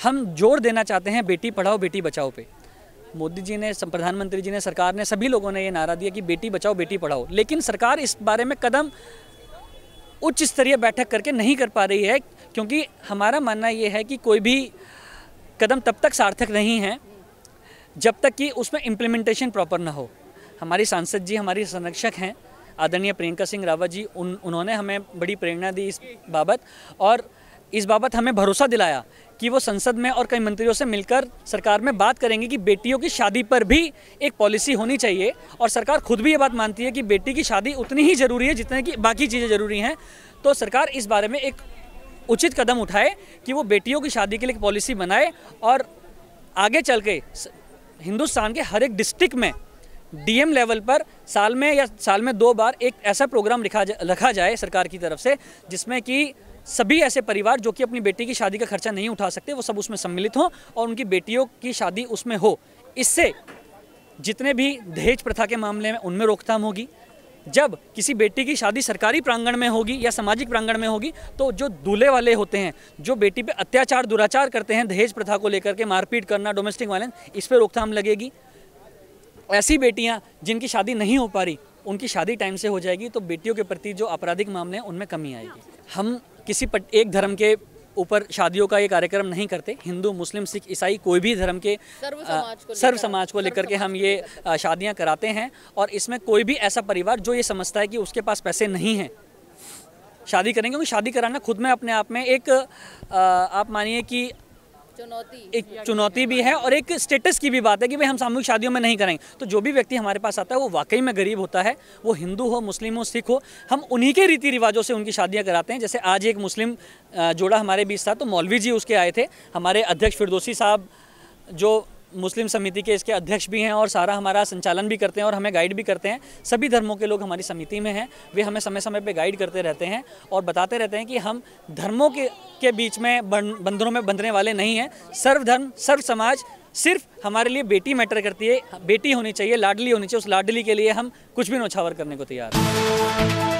हम जोर देना चाहते हैं बेटी पढ़ाओ बेटी बचाओ पे। मोदी जी ने, प्रधानमंत्री जी ने, सरकार ने, सभी लोगों ने ये नारा दिया कि बेटी बचाओ बेटी पढ़ाओ, लेकिन सरकार इस बारे में कदम उच्च स्तरीय बैठक करके नहीं कर पा रही है, क्योंकि हमारा मानना ये है कि कोई भी कदम तब तक सार्थक नहीं है जब तक कि उसमें इम्प्लीमेंटेशन प्रॉपर ना हो। हमारी सांसद जी, हमारी संरक्षक हैं आदरणीय प्रियंका सिंह रावत जी, उन्होंने हमें बड़ी प्रेरणा दी इस बाबत, और इस बाबत हमें भरोसा दिलाया कि वो संसद में और कई मंत्रियों से मिलकर सरकार में बात करेंगे कि बेटियों की शादी पर भी एक पॉलिसी होनी चाहिए। और सरकार खुद भी ये बात मानती है कि बेटी की शादी उतनी ही ज़रूरी है जितने कि बाकी चीज़ें ज़रूरी हैं। तो सरकार इस बारे में एक उचित कदम उठाए कि वो बेटियों की शादी के लिए एक पॉलिसी बनाए, और आगे चल के हिंदुस्तान के हर एक डिस्ट्रिक्ट में डीएम लेवल पर साल में 2 बार एक ऐसा प्रोग्राम रखा जाए सरकार की तरफ से, जिसमें कि सभी ऐसे परिवार जो कि अपनी बेटी की शादी का खर्चा नहीं उठा सकते वो सब उसमें सम्मिलित हों और उनकी बेटियों की शादी उसमें हो। इससे जितने भी दहेज प्रथा के मामले में उनमें रोकथाम होगी। जब किसी बेटी की शादी सरकारी प्रांगण में होगी या सामाजिक प्रांगण में होगी, तो जो दूल्हे वाले होते हैं, जो बेटी पे अत्याचार दुराचार करते हैं दहेज प्रथा को लेकर के, मारपीट करना, डोमेस्टिक वायलेंस, इस पर रोकथाम लगेगी। ऐसी बेटियां जिनकी शादी नहीं हो पा रही, उनकी शादी टाइम से हो जाएगी, तो बेटियों के प्रति जो आपराधिक मामले हैं उनमें कमी आएगी। हम किसी एक धर्म के ऊपर शादियों का ये कार्यक्रम नहीं करते। हिंदू, मुस्लिम, सिख, ईसाई, कोई भी धर्म के सर्व समाज को लेकर के हम ये शादियां कराते हैं। और इसमें कोई भी ऐसा परिवार जो ये समझता है कि उसके पास पैसे नहीं हैं शादी करेंगे, क्योंकि शादी कराना खुद में अपने आप में एक आप मानिए कि एक चुनौती भी है और एक स्टेटस की भी बात है कि भाई हम सामूहिक शादियों में नहीं करेंगे। तो जो भी व्यक्ति हमारे पास आता है वो वाकई में गरीब होता है, वो हिंदू हो, मुस्लिम हो, सिख हो, हम उन्हीं के रीति रिवाजों से उनकी शादियां कराते हैं। जैसे आज एक मुस्लिम जोड़ा हमारे बीच था, तो मौलवी जी उसके आए थे, हमारे अध्यक्ष फिरदौसी साहब जो मुस्लिम समिति के इसके अध्यक्ष भी हैं और सारा हमारा संचालन भी करते हैं और हमें गाइड भी करते हैं। सभी धर्मों के लोग हमारी समिति में हैं, वे हमें समय समय पे गाइड करते रहते हैं और बताते रहते हैं कि हम धर्मों के बीच में बंधनों में बंधने वाले नहीं हैं। सर्वधर्म, सर्व समाज, सिर्फ हमारे लिए बेटी मैटर करती है, बेटी होनी चाहिए, लाडली होनी चाहिए। उस लाडली के लिए हम कुछ भी न्यौछावर करने को तैयार हैं।